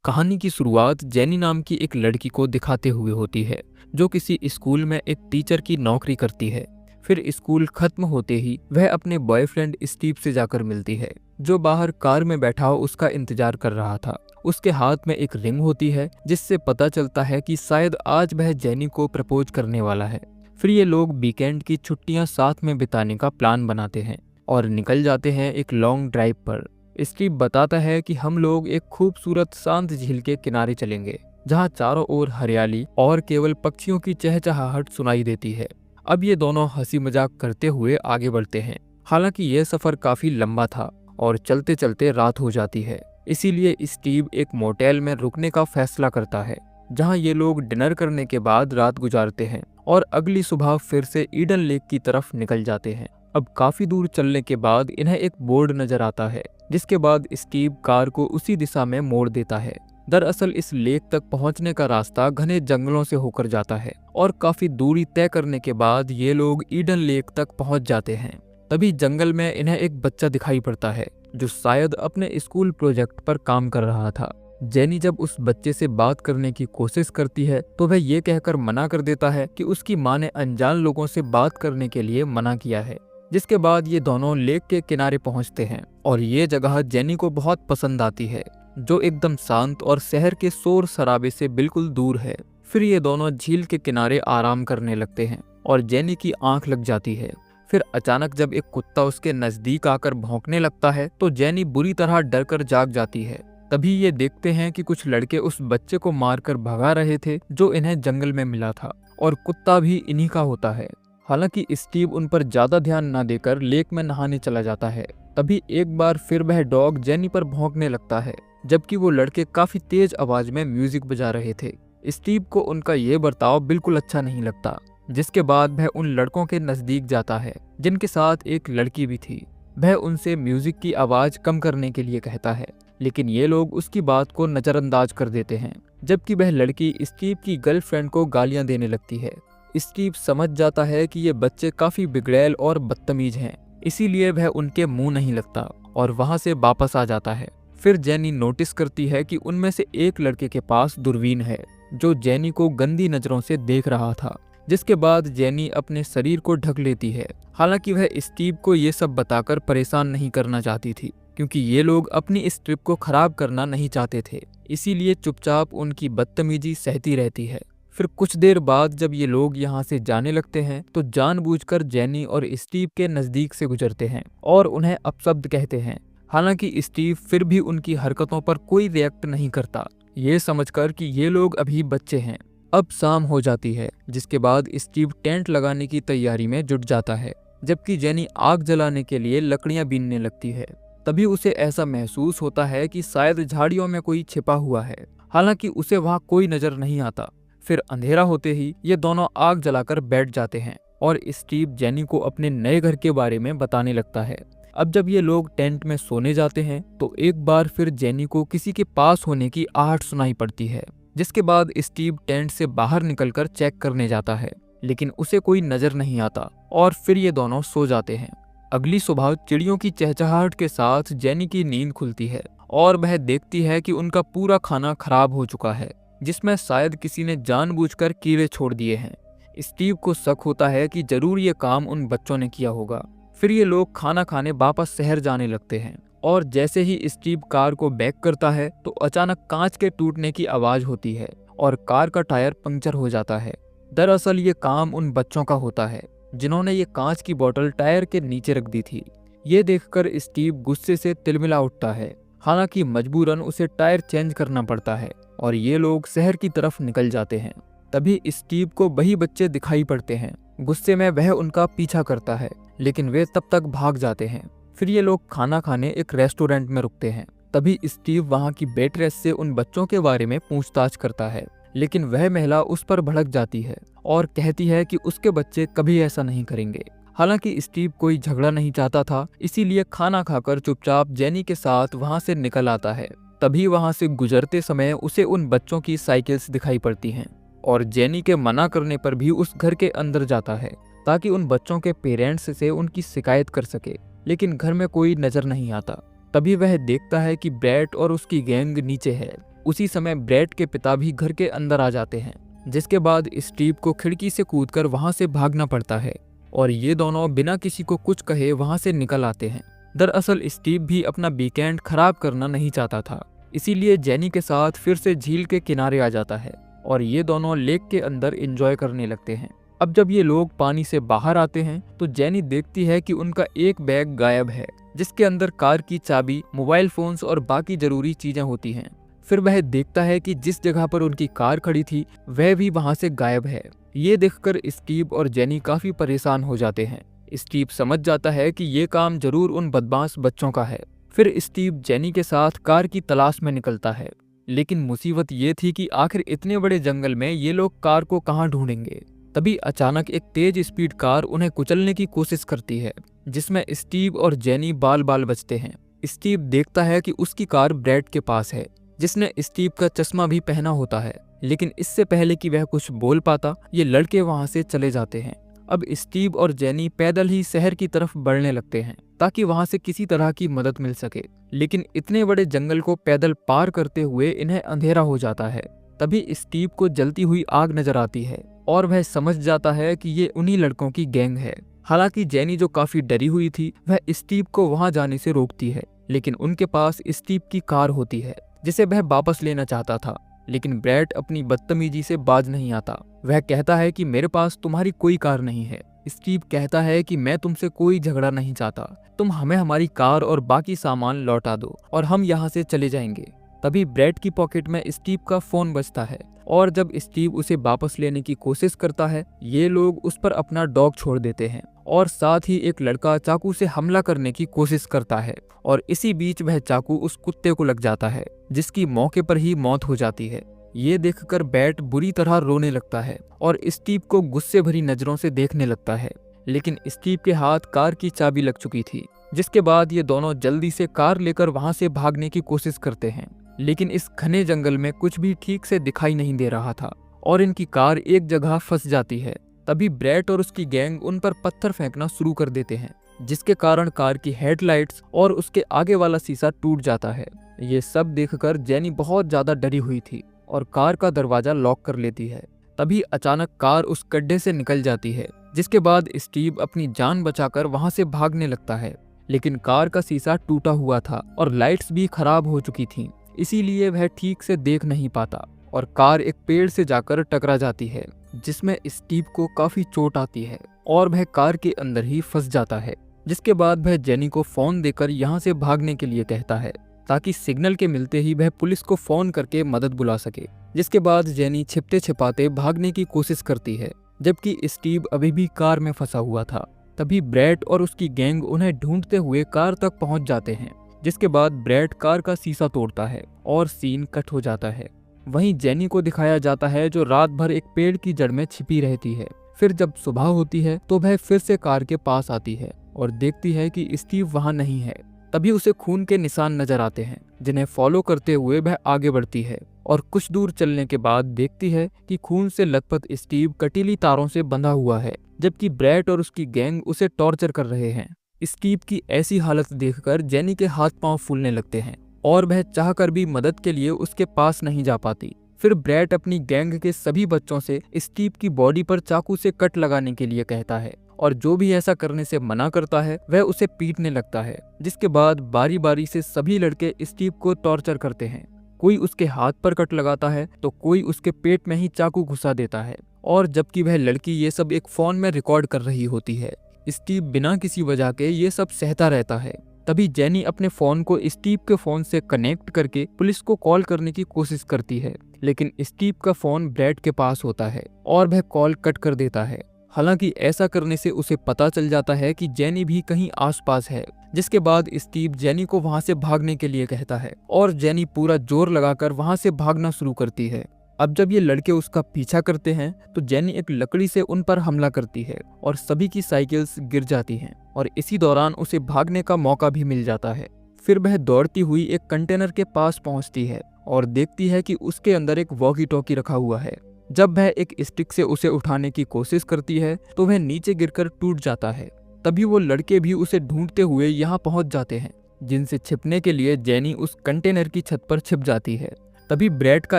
कहानी की शुरुआत जेनी नाम की एक लड़की को दिखाते हुए होती है, जो किसी स्कूल में एक टीचर की नौकरी करती है। फिर स्कूल खत्म होते ही वह अपने बॉयफ्रेंड स्टीव से जाकर मिलती है, जो बाहर कार में बैठा हो उसका इंतजार कर रहा था। उसके हाथ में एक रिंग होती है, जिससे पता चलता है कि शायद आज वह जेनी को प्रपोज करने वाला है। फिर ये लोग वीकेंड की छुट्टियां साथ में बिताने का प्लान बनाते हैं और निकल जाते हैं एक लॉन्ग ड्राइव पर। स्टीव बताता है कि हम लोग एक खूबसूरत शांत झील के किनारे चलेंगे, जहां चारों ओर हरियाली और केवल पक्षियों की चहचहाहट सुनाई देती है। अब ये दोनों हंसी मजाक करते हुए आगे बढ़ते हैं। हालांकि यह सफर काफी लंबा था और चलते चलते रात हो जाती है। इसीलिए स्टीव एक मोटेल में रुकने का फैसला करता है, जहां ये लोग डिनर करने के बाद रात गुजारते हैं और अगली सुबह फिर से ईडन लेक की तरफ निकल जाते हैं। अब काफी दूर चलने के बाद इन्हें एक बोर्ड नजर आता है, जिसके बाद स्टीव कार को उसी दिशा में मोड़ देता है। दरअसल इस लेक तक पहुंचने का रास्ता घने जंगलों से होकर जाता है और काफी दूरी तय करने के बाद ये लोग ईडन लेक तक पहुंच जाते हैं। तभी जंगल में इन्हें एक बच्चा दिखाई पड़ता है, जो शायद अपने स्कूल प्रोजेक्ट पर काम कर रहा था। जेनी जब उस बच्चे से बात करने की कोशिश करती है तो वह ये कहकर मना कर देता है कि उसकी माँ ने अनजान लोगों से बात करने के लिए मना किया है। जिसके बाद ये दोनों लेक के किनारे पहुंचते हैं और ये जगह जेनी को बहुत पसंद आती है, जो एकदम शांत और शहर के शोर शराबे से बिल्कुल दूर है। फिर ये दोनों झील के किनारे आराम करने लगते हैं और जेनी की आंख लग जाती है। फिर अचानक जब एक कुत्ता उसके नजदीक आकर भौंकने लगता है तो जेनी बुरी तरह डर कर जाग जाती है। तभी ये देखते हैं कि कुछ लड़के उस बच्चे को मारकर भगा रहे थे, जो इन्हें जंगल में मिला था, और कुत्ता भी इन्हीं का होता है। हालांकि स्टीव उन पर ज्यादा ध्यान न देकर लेक में नहाने चला जाता है। तभी एक बार फिर वह डॉग जेनी पर भौंकने लगता है, जबकि वो लड़के काफी तेज आवाज में म्यूजिक बजा रहे थे। स्टीव को उनका ये बर्ताव बिल्कुल अच्छा नहीं लगता, जिसके बाद वह उन लड़कों के नजदीक जाता है जिनके साथ एक लड़की भी थी। वह उनसे म्यूजिक की आवाज कम करने के लिए कहता है, लेकिन ये लोग उसकी बात को नजरअंदाज कर देते हैं, जबकि वह लड़की स्टीव की गर्लफ्रेंड को गालियां देने लगती है। स्टीव समझ जाता है कि ये बच्चे काफी बिगड़ैल और बदतमीज हैं, इसीलिए वह उनके मुंह नहीं लगता और वहां से वापस आ जाता है। फिर जेनी नोटिस करती है कि उनमें से एक लड़के के पास दूरबीन है, जो जेनी को गंदी नजरों से देख रहा था। जिसके बाद जेनी अपने शरीर को ढक लेती है। हालांकि वह स्टीव को ये सब बताकर परेशान नहीं करना चाहती थी, क्योंकि ये लोग अपनी इस ट्रिप को खराब करना नहीं चाहते थे, इसीलिए चुपचाप उनकी बदतमीजी सहती रहती है। फिर कुछ देर बाद जब ये लोग यहाँ से जाने लगते हैं तो जानबूझकर जेनी और स्टीव के नजदीक से गुजरते हैं और उन्हें अपशब्द कहते हैं। हालांकि स्टीव फिर भी उनकी हरकतों पर कोई रिएक्ट नहीं करता, ये समझकर कि ये लोग अभी बच्चे हैं। अब शाम हो जाती है, जिसके बाद स्टीव टेंट लगाने की तैयारी में जुट जाता है, जबकि जेनी आग जलाने के लिए लकड़ियां बीनने लगती है। तभी उसे ऐसा महसूस होता है कि शायद झाड़ियों में कोई छिपा हुआ है। हालांकि उसे वहां कोई नजर नहीं आता। फिर अंधेरा होते ही ये दोनों आग जलाकर बैठ जाते हैं और स्टीव जेनी को अपने नए घर के बारे में बताने लगता है। अब जब ये लोग टेंट में सोने जाते हैं तो एक बार फिर जेनी को किसी के पास होने की आहट सुनाई पड़ती है, जिसके बाद स्टीव टेंट से बाहर निकलकर चेक करने जाता है, लेकिन उसे कोई नजर नहीं आता और फिर ये दोनों सो जाते हैं। अगली सुबह चिड़ियों की चहचहाहट के साथ जेनी की नींद खुलती है और वह देखती है कि उनका पूरा खाना खराब हो चुका है, जिसमें शायद किसी ने जानबूझकर कीड़े छोड़ दिए हैं। स्टीव को शक होता है कि जरूर ये काम उन बच्चों ने किया होगा। फिर ये लोग खाना खाने वापस शहर जाने लगते हैं और जैसे ही स्टीव कार को बैक करता है तो अचानक कांच के टूटने की आवाज होती है और कार का टायर पंक्चर हो जाता है। दरअसल ये काम उन बच्चों का होता है, जिन्होंने ये कांच की बोतल टायर के नीचे रख दी थी। ये देखकर स्टीव गुस्से से तिलमिला उठता है। हालांकि मजबूरन उसे टायर चेंज करना पड़ता है और ये लोग शहर की तरफ निकल जाते हैं। तभी स्टीव को वही बच्चे दिखाई पड़ते हैं। गुस्से में वह उनका पीछा करता है, लेकिन वे तब तक भाग जाते हैं। फिर ये लोग खाना खाने एक रेस्टोरेंट में रुकते हैं। तभी स्टीव वहां की वेट्रेस से उन बच्चों के बारे में पूछताछ करता है, लेकिन वह महिला उस पर भड़क जाती है और कहती है कि उसके बच्चे कभी ऐसा नहीं करेंगे। हालांकि स्टीव कोई झगड़ा नहीं चाहता था, इसीलिए खाना खाकर चुपचाप जेनी के साथ वहां से निकल आता है। तभी वहां से गुजरते समय उसे उन बच्चों की साइकिल्स दिखाई पड़ती हैं और जेनी के मना करने पर भी उस घर के अंदर जाता है ताकि उन बच्चों के पेरेंट्स से उनकी शिकायत कर सके, लेकिन घर में कोई नजर नहीं आता। तभी वह देखता है कि ब्रैट और उसकी गैंग नीचे है, उसी समय ब्रैड के पिता भी घर के अंदर आ जाते हैं, जिसके बाद स्टीव को खिड़की से कूदकर वहां से भागना पड़ता है और ये दोनों बिना किसी को कुछ कहे वहां से निकल आते हैं। दरअसल स्टीव भी अपना वीकेंड खराब करना नहीं चाहता था, इसीलिए जेनी के साथ फिर से झील के किनारे आ जाता है और ये दोनों लेक के अंदर एंजॉय करने लगते हैं। अब जब ये लोग पानी से बाहर आते हैं तो जेनी देखती है कि उनका एक बैग गायब है, जिसके अंदर कार की चाबी, मोबाइल फोन्स और बाकी जरूरी चीजें होती हैं। फिर वह देखता है कि जिस जगह पर उनकी कार खड़ी थी वह भी वहां से गायब है। ये देखकर स्टीव और जेनी काफी परेशान हो जाते हैं। स्टीव समझ जाता है कि ये काम जरूर उन बदमाश बच्चों का है। फिर स्टीव जेनी के साथ कार की तलाश में निकलता है, लेकिन मुसीबत ये थी कि आखिर इतने बड़े जंगल में ये लोग कार को कहाँ ढूंढेंगे। तभी अचानक एक तेज स्पीड कार उन्हें कुचलने की कोशिश करती है, जिसमें स्टीव और जेनी बाल बाल बचते हैं। स्टीव देखता है कि उसकी कार ब्रैड के पास है, जिसने स्टीव का चश्मा भी पहना होता है, लेकिन इससे पहले कि वह कुछ बोल पाता ये लड़के वहां से चले जाते हैं। अब स्टीव और जेनी पैदल ही शहर की तरफ बढ़ने लगते हैं ताकि वहां से किसी तरह की मदद मिल सके, लेकिन इतने बड़े जंगल को पैदल पार करते हुए इन्हें अंधेरा हो जाता है। तभी स्टीव को जलती हुई आग नजर आती है और वह समझ जाता है कि ये उन्हीं लड़कों की गैंग है। हालांकि जेनी जो काफी डरी हुई थी वह स्टीव को वहां जाने से रोकती है, लेकिन उनके पास स्टीव की कार होती है जिसे वह वापस लेना चाहता था, लेकिन ब्रैड अपनी बदतमीजी से बाज नहीं आता। वह कहता है कि मेरे पास तुम्हारी कोई कार नहीं है। स्टीव कहता है कि मैं तुमसे कोई झगड़ा नहीं चाहता, तुम हमें हमारी कार और बाकी सामान लौटा दो और हम यहाँ से चले जाएंगे। तभी ब्रैड की पॉकेट में स्टीव का फोन बजता है और जब स्टीव उसे वापस लेने की कोशिश करता है ये लोग उस पर अपना डॉग छोड़ देते हैं और साथ ही एक लड़का चाकू से हमला करने की कोशिश करता है और इसी बीच वह चाकू उस कुत्ते को लग जाता है, जिसकी मौके पर ही मौत हो जाती है। ये देखकर बैट बुरी तरह रोने लगता है और स्टीव को गुस्से भरी नजरों से देखने लगता है, लेकिन स्टीव के हाथ कार की चाबी लग चुकी थी, जिसके बाद ये दोनों जल्दी से कार लेकर वहां से भागने की कोशिश करते हैं, लेकिन इस घने जंगल में कुछ भी ठीक से दिखाई नहीं दे रहा था और इनकी कार एक जगह फंस जाती है। तभी ब्रैड और उसकी गैंग उन पर पत्थर फेंकना शुरू कर देते हैं, जिसके कारण कार की हेडलाइट्स और उसके आगे वाला शीशा टूट जाता है। ये सब देखकर जेनी बहुत ज्यादा डरी हुई थी और कार का दरवाजा लॉक कर लेती है। तभी अचानक कार उस गड्ढे से निकल जाती है, जिसके बाद स्टीव अपनी जान बचाकर वहां से भागने लगता है, लेकिन कार का शीशा टूटा हुआ था और लाइट्स भी खराब हो चुकी थीं, इसीलिए वह ठीक से देख नहीं पाता और कार एक पेड़ से जाकर टकरा जाती है, जिसमें स्टीव को काफी चोट आती है और वह कार के अंदर ही फंस जाता है। जिसके बाद वह जेनी को फोन देकर यहाँ से भागने के लिए कहता है ताकि सिग्नल के मिलते ही वह पुलिस को फोन करके मदद बुला सके। जिसके बाद जेनी छिपते छिपाते भागने की कोशिश करती है, जबकि स्टीव अभी भी कार में फंसा हुआ था। तभी ब्रैड और उसकी गैंग उन्हें ढूंढते हुए कार तक पहुंच जाते हैं, जिसके बाद ब्रैड कार का शीशा तोड़ता है और सीन कट हो जाता है। वहीं जेनी को दिखाया जाता है जो रात भर एक पेड़ की जड़ में छिपी रहती है। फिर जब सुबह होती है तो वह फिर से कार के पास आती है और देखती है कि स्टीव वहां नहीं है। तभी उसे खून के निशान नजर आते हैं, जिन्हें फॉलो करते हुए वह आगे बढ़ती है और कुछ दूर चलने के बाद देखती है कि खून से लथपथ स्टीव कटीली तारों से बंधा हुआ है, जबकि ब्रैड और उसकी गैंग उसे टॉर्चर कर रहे हैं। स्टीव की ऐसी हालत देखकर जेनी के हाथ पांव फूलने लगते हैं और वह चाहकर भी मदद के लिए उसके पास नहीं जा पाती। फिर ब्रैड अपनी गैंग के सभी बच्चों से स्टीव की बॉडी पर चाकू से कट लगाने के लिए कहता है और जो भी ऐसा करने से मना करता है वह उसे पीटने लगता है। जिसके बाद बारी बारी से सभी लड़के स्टीव को टॉर्चर करते हैं। कोई उसके हाथ पर कट लगाता है तो कोई उसके पेट में ही चाकू घुसा देता है, और जबकि वह लड़की ये सब एक फोन में रिकॉर्ड कर रही होती है। स्टीव बिना किसी वजह के ये सब सहता रहता है। तभी जेनी अपने फोन को स्टीव के फोन से कनेक्ट करके पुलिस को कॉल करने की कोशिश करती है, लेकिन स्टीव का फोन ब्रैड के पास होता है और वह कॉल कट कर देता है। हालांकि ऐसा करने से उसे पता चल जाता है कि जेनी भी कहीं आसपास है। जिसके बाद स्टीव जेनी को वहां से भागने के लिए कहता है और जेनी पूरा जोर लगाकर वहां से भागना शुरू करती है। अब जब ये लड़के उसका पीछा करते हैं तो जेनी एक लकड़ी से उन पर हमला करती है और सभी की साइकिल्स गिर जाती हैं और इसी दौरान उसे भागने का मौका भी मिल जाता है। फिर वह दौड़ती हुई एक कंटेनर के पास पहुंचती है और देखती है कि उसके अंदर एक वॉकी टॉकी रखा हुआ है। जब वह एक स्टिक से उसे उठाने की कोशिश करती है तो वह नीचे गिरकर टूट जाता है। तभी वो लड़के भी उसे ढूंढते हुए यहाँ पहुंच जाते हैं, जिनसे छिपने के लिए जेनी उस कंटेनर की छत पर छिप जाती है। तभी ब्रैड का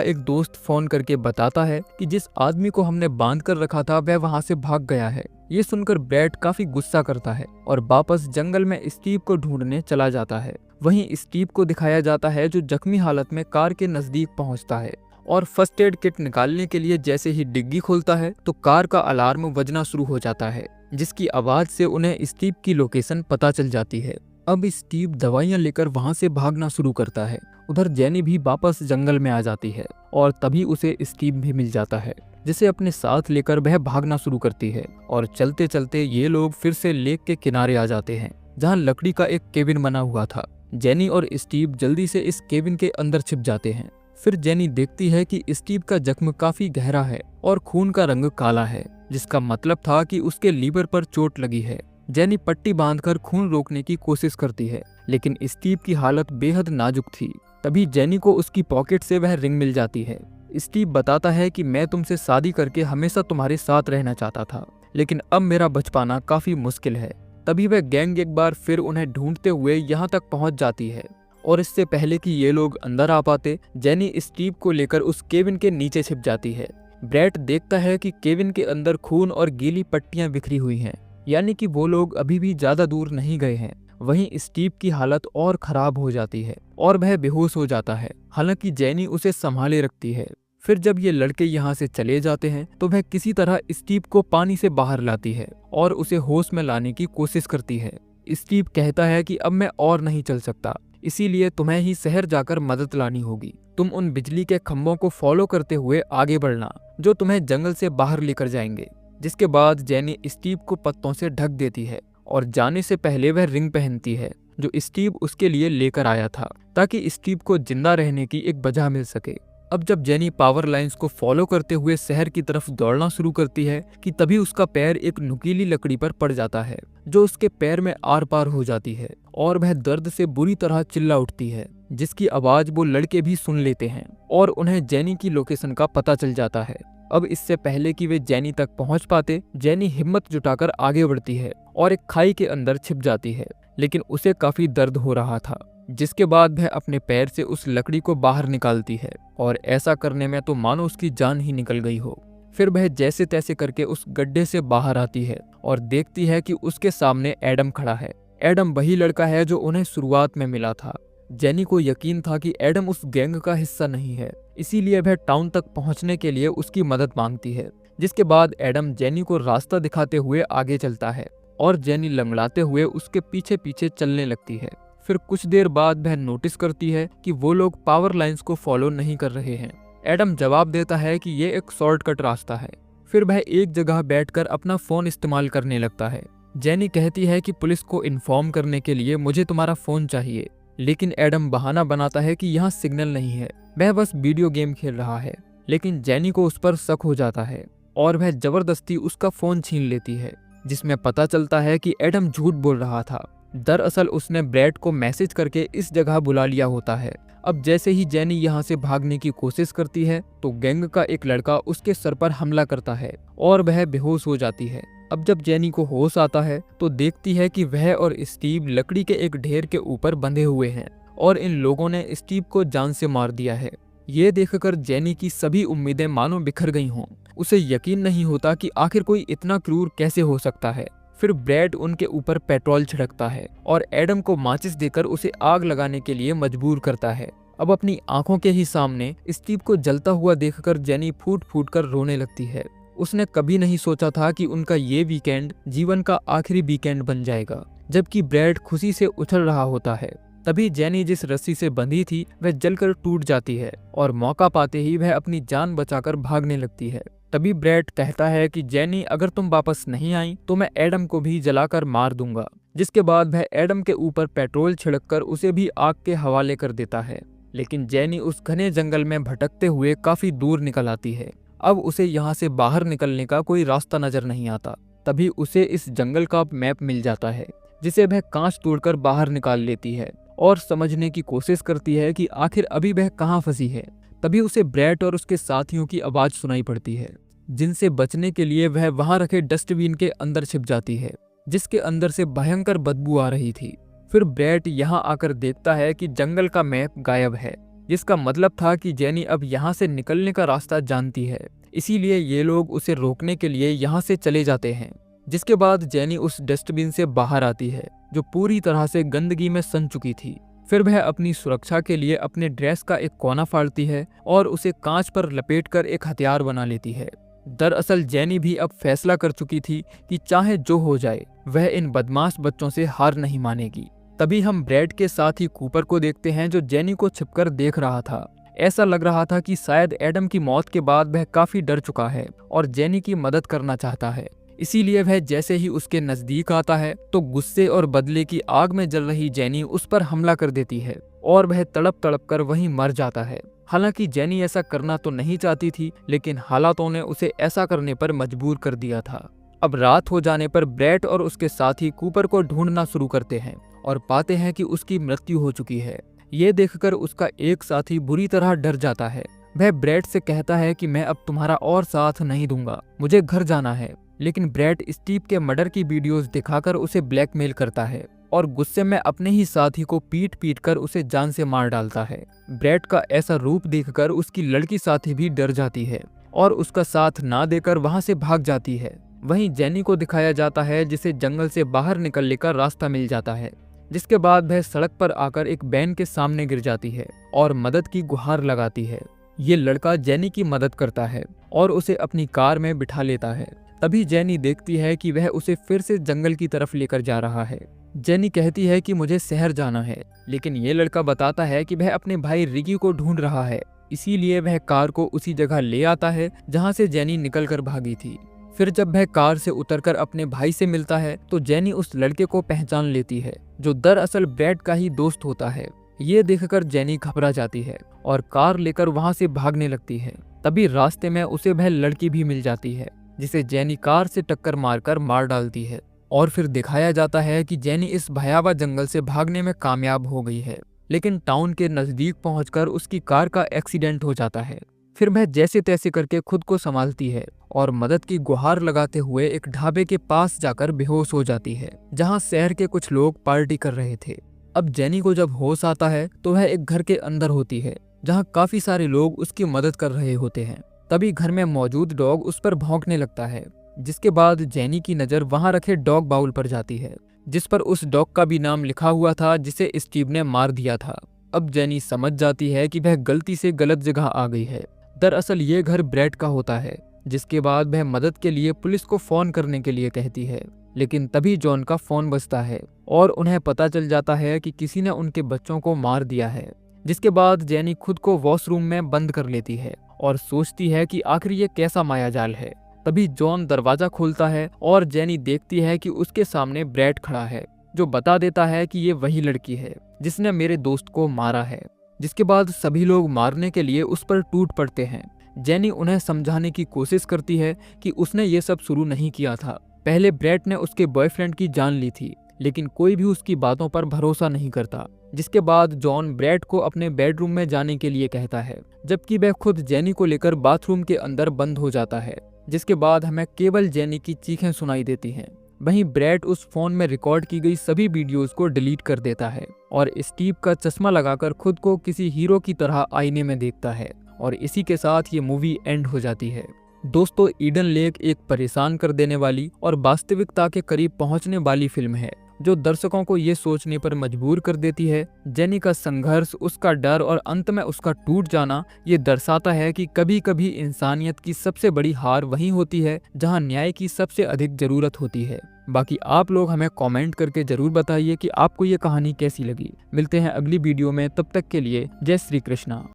एक दोस्त फोन करके बताता है कि जिस आदमी को हमने बांध कर रखा था वह वहां से भाग गया है। ये सुनकर ब्रैड काफी गुस्सा करता है और वापस जंगल में स्टीव को ढूंढने चला जाता है। वहीं स्टीव को दिखाया जाता है जो जख्मी हालत में कार के नजदीक पहुंचता है और फर्स्ट एड किट निकालने के लिए जैसे ही डिग्गी खोलता है तो कार का अलार्म बजना शुरू हो जाता है, जिसकी आवाज से उन्हें स्टीव की लोकेशन पता चल जाती है। अब स्टीव दवाइयां लेकर वहां से भागना शुरू करता है। उधर जेनी भी वापस जंगल में आ जाती है और तभी उसे स्टीव भी मिल जाता है, जिसे अपने साथ लेकर वह भागना शुरू करती है। और चलते चलते ये लोग फिर से लेक के किनारे आ जाते हैं जहां लकड़ी का एक केबिन बना हुआ था। जेनी और स्टीव जल्दी से इस केबिन के अंदर छिप जाते हैं। फिर जेनी देखती है कि स्टीव का जख्म काफी गहरा है और खून का रंग काला है, जिसका मतलब था कि उसके लीवर पर चोट लगी है। जेनी पट्टी बांधकर खून रोकने की कोशिश करती है, लेकिन स्टीव की हालत बेहद नाजुक थी। तभी जेनी को उसकी पॉकेट से वह रिंग मिल जाती है। स्टीव बताता है कि मैं तुमसे शादी करके हमेशा तुम्हारे साथ रहना चाहता था, लेकिन अब मेरा बच पाना काफी मुश्किल है। तभी वह गैंग एक बार फिर उन्हें ढूंढते हुए यहाँ तक पहुंच जाती है और इससे पहले कि ये लोग अंदर आ पाते, जेनी स्टीव को लेकर उस केबिन के नीचे छिप जाती है। ब्रैड देखता है कि केबिन के अंदर खून और गीली पट्टियां बिखरी हुई हैं, यानी कि वो लोग अभी भी ज्यादा दूर नहीं गए हैं। वहीं स्टीव की हालत और खराब हो जाती है और वह बेहोश हो जाता है। हालांकि जेनी उसे संभाले रखती है। फिर जब ये लड़के यहाँ से चले जाते हैं तो वह किसी तरह स्टीव को पानी से बाहर लाती है और उसे होश में लाने की कोशिश करती है। स्टीव कहता है कि अब मैं और नहीं चल सकता, इसीलिए तुम्हें ही शहर जाकर मदद लानी होगी। तुम उन बिजली के खंभों को फॉलो करते हुए आगे बढ़ना जो तुम्हें जंगल से बाहर लेकर जाएंगे। जिसके बाद जेनी स्टीव को पत्तों से ढक देती है और जाने से पहले वह रिंग पहनती है जो स्टीव उसके लिए लेकर आया था, ताकि स्टीव को जिंदा रहने की एक वजह मिल सके। अब जब जेनी पावर लाइंस को फॉलो करते हुए शहर की तरफ दौड़ना शुरू करती है कि तभी उसका पैर एक नुकीली लकड़ी पर पड़ जाता है जो उसके पैर में आर पार हो जाती है और वह दर्द से बुरी तरह चिल्ला उठती है, जिसकी आवाज वो लड़के भी सुन लेते हैं और उन्हें जेनी की लोकेशन का पता चल जाता है। अब इससे पहले कि वे जेनी तक पहुंच पाते, जेनी हिम्मत जुटाकर आगे बढ़ती है और एक खाई के अंदर छिप जाती है, लेकिन उसे काफी दर्द हो रहा था। जिसके बाद वह अपने पैर से उस लकड़ी को बाहर निकालती है और ऐसा करने में तो मानो उसकी जान ही निकल गई हो। फिर वह जैसे तैसे करके उस गड्ढे से बाहर आती है और देखती है कि उसके सामने एडम खड़ा है। एडम वही लड़का है जो उन्हें शुरुआत में मिला था। जेनी को यकीन था कि एडम उस गैंग का हिस्सा नहीं है, इसीलिए वह टाउन तक पहुंचने के लिए उसकी मदद मांगती है। जिसके बाद एडम जेनी को रास्ता दिखाते हुए आगे चलता है और जेनी लंगड़ाते हुए उसके पीछे पीछे चलने लगती है। फिर कुछ देर बाद वह नोटिस करती है कि वो लोग पावर लाइंस को फॉलो नहीं कर रहे हैं। एडम जवाब देता है कि ये एक शॉर्टकट रास्ता है। फिर वह एक जगह बैठकर अपना फोन इस्तेमाल करने लगता है। जेनी कहती है कि पुलिस को इन्फॉर्म करने के लिए मुझे तुम्हारा फोन चाहिए, लेकिन एडम बहाना बनाता है कि यहाँ सिग्नल नहीं है, वह बस वीडियो गेम खेल रहा है। लेकिन जेनी को उस पर शक हो जाता है और वह जबरदस्ती उसका फोन छीन लेती है, जिसमें पता चलता है कि एडम झूठ बोल रहा था। दरअसल उसने ब्रैड को मैसेज करके इस जगह बुला लिया होता है। अब जैसे ही जेनी यहाँ से भागने की कोशिश करती है तो गैंग का एक लड़का उसके सर पर हमला करता है और वह बेहोश हो जाती है। अब जब जेनी को होश आता है तो देखती है कि वह और स्टीव लकड़ी के एक ढेर के ऊपर बंधे हुए हैं और इन लोगों ने स्टीव को जान से मार दिया है। ये देखकर जेनी की सभी उम्मीदें मानो बिखर गई हों। उसे यकीन नहीं होता कि आखिर कोई इतना क्रूर कैसे हो सकता है। फिर ब्रैड उनके ऊपर पेट्रोल छिड़कता है और एडम को माचिस देकर उसे आग लगाने के लिए मजबूर करता है। अब अपनी आंखों के ही सामने स्टीव को जलता हुआ देखकर जेनी फूट फूट कर रोने लगती है। उसने कभी नहीं सोचा था कि उनका ये वीकेंड जीवन का आखिरी वीकेंड बन जाएगा। जबकि ब्रैड खुशी से उछल रहा होता है, तभी जेनी जिस रस्सी से बंधी थी वह जलकर टूट जाती है और मौका पाते ही वह अपनी जान बचाकर भागने लगती है। तभी ब्रैड कहता है कि जेनी, अगर तुम वापस नहीं आई तो मैं एडम को भी जलाकर मार दूंगा। जिसके बाद वह एडम के ऊपर पेट्रोल छिड़ककर उसे भी आग के हवाले कर देता है। लेकिन जेनी उस घने जंगल में भटकते हुए काफी दूर निकल आती है। अब उसे यहाँ से बाहर निकलने का कोई रास्ता नजर नहीं आता। तभी उसे इस जंगल का मैप मिल जाता है, जिसे वह कांच तोड़कर बाहर निकाल लेती है और समझने की कोशिश करती है कि आखिर अभी वह कहाँ फंसी है। तभी उसे ब्रैड और उसके साथियों की आवाज सुनाई पड़ती है, जिनसे बचने के लिए वह वहां रखे डस्टबिन के अंदर छिप जाती है, जिसके अंदर से भयंकर बदबू आ रही थी। फिर ब्रैड यहाँ आकर देखता है कि जंगल का मैप गायब है जिसका मतलब था कि जेनी अब यहाँ से निकलने का रास्ता जानती है, इसीलिए ये लोग उसे रोकने के लिए यहाँ से चले जाते हैं। जिसके बाद जेनी उस डस्टबिन से बाहर आती है जो पूरी तरह से गंदगी में सन चुकी थी। फिर वह अपनी सुरक्षा के लिए अपने ड्रेस का एक कोना फाड़ती है और उसे कांच पर लपेटकर एक हथियार बना लेती है। दरअसल जेनी भी अब फैसला कर चुकी थी कि चाहे जो हो जाए वह इन बदमाश बच्चों से हार नहीं मानेगी। तभी हम ब्रैड के साथ ही कूपर को देखते हैं जो जेनी को छिपकर देख रहा था। ऐसा लग रहा था कि शायद एडम की मौत के बाद वह काफी डर चुका है और जेनी की मदद करना चाहता है। इसीलिए वह जैसे ही उसके नजदीक आता है तो गुस्से और बदले की आग में जल रही जेनी उस पर हमला कर देती है और वह तड़प तड़प कर वहीं मर जाता है। हालांकि जेनी ऐसा करना तो नहीं चाहती थी, लेकिन हालातों ने उसे ऐसा करने पर मजबूर कर दिया था। अब रात हो जाने पर ब्रैड और उसके साथी कूपर को ढूंढना शुरू करते हैं और पाते हैं कि उसकी मृत्यु हो चुकी है। ये देखकर उसका एक साथी बुरी तरह डर जाता है। वह ब्रैड से कहता है कि मैं अब तुम्हारा और साथ नहीं दूंगा, मुझे घर जाना है। लेकिन ब्रैड स्टीव के मर्डर की वीडियोस दिखाकर उसे ब्लैकमेल करता है और गुस्से में अपने ही साथी को पीट पीट कर उसे जान से मार डालता है। ब्रैड का ऐसा रूप देखकर उसकी लड़की साथी भी डर जाती है और उसका साथ ना देकर वहां से भाग जाती है। वहीं जेनी को दिखाया जाता है जिसे जंगल से बाहर निकलने का रास्ता मिल जाता है, जिसके बाद वह सड़क पर आकर एक वैन के सामने गिर जाती है और मदद की गुहार लगाती है। ये लड़का जेनी की मदद करता है और उसे अपनी कार में बिठा लेता है। तभी जेनी देखती है कि वह उसे फिर से जंगल की तरफ लेकर जा रहा है। जेनी कहती है कि मुझे शहर जाना है, लेकिन ये लड़का बताता है कि वह अपने भाई रिकी को ढूंढ रहा है, इसीलिए वह कार को उसी जगह ले आता है जहां से जेनी निकलकर भागी थी। फिर जब वह कार से उतरकर अपने भाई से मिलता है तो जेनी उस लड़के को पहचान लेती है जो दरअसल ब्रैड का ही दोस्त होता है। ये देखकर जेनी घबरा जाती है और कार लेकर वहां से भागने लगती है। तभी रास्ते में उसे वह लड़की भी मिल जाती है जिसे जेनी कार से टक्कर मारकर मार डालती है। और फिर दिखाया जाता है कि जेनी इस भयावह जंगल से भागने में कामयाब हो गई है, लेकिन टाउन के नजदीक पहुंचकर उसकी कार का एक्सीडेंट हो जाता है। फिर वह जैसे तैसे करके खुद को संभालती है और मदद की गुहार लगाते हुए एक ढाबे के पास जाकर बेहोश हो जाती है जहां शहर के कुछ लोग पार्टी कर रहे थे। अब जेनी को जब होश आता है तो वह एक घर के अंदर होती है जहां काफी सारे लोग उसकी मदद कर रहे होते हैं। तभी घर में मौजूद डॉग उस पर भौंकने लगता है, जिसके बाद जेनी की नजर वहां रखे डॉग बाउल पर जाती है जिस पर उस डॉग का भी नाम लिखा हुआ था जिसे स्टीव ने मार दिया था। अब जेनी समझ जाती है कि वह गलती से गलत जगह आ गई है। दरअसल ये घर ब्रैड का होता है। जिसके बाद वह मदद के लिए पुलिस को फोन करने के लिए कहती है, लेकिन तभी जॉन का फोन बजता है और उन्हें पता चल जाता है कि किसी ने उनके बच्चों को मार दिया है। जिसके बाद जेनी खुद को वॉशरूम में बंद कर लेती है और सोचती है कि आखिर ये कैसा मायाजाल है। तभी जॉन दरवाजा खोलता है और जेनी देखती है कि उसके सामने ब्रैड खड़ा है जो बता देता है कि ये वही लड़की है जिसने मेरे दोस्त को मारा है। जिसके बाद सभी लोग मारने के लिए उस पर टूट पड़ते हैं। जेनी उन्हें समझाने की कोशिश करती है कि उसने ये सब शुरू नहीं किया था, पहले ब्रैड ने उसके बॉयफ्रेंड की जान ली थी, लेकिन कोई भी उसकी बातों पर भरोसा नहीं करता। जिसके बाद जॉन ब्रैड को अपने बेडरूम में जाने के लिए कहता है, जबकि वह खुद जेनी को लेकर बाथरूम के अंदर बंद हो जाता है। जिसके बाद हमें केवल जेनी की चीखें सुनाई देती हैं। वहीं ब्रैड उस फोन में रिकॉर्ड की गई सभी वीडियोस को डिलीट कर देता है और स्टीव का चश्मा लगाकर खुद को किसी हीरो की तरह आईने में देखता है और इसी के साथ ये मूवी एंड हो जाती है। दोस्तों, ईडन लेक एक परेशान कर देने वाली और वास्तविकता के करीब पहुंचने वाली फिल्म है जो दर्शकों को ये सोचने पर मजबूर कर देती है। जेनी का संघर्ष, उसका डर और अंत में उसका टूट जाना ये दर्शाता है कि कभी कभी इंसानियत की सबसे बड़ी हार वहीं होती है जहां न्याय की सबसे अधिक जरूरत होती है। बाकी आप लोग हमें कमेंट करके जरूर बताइए कि आपको ये कहानी कैसी लगी। मिलते हैं अगली वीडियो में, तब तक के लिए जय श्री कृष्णा।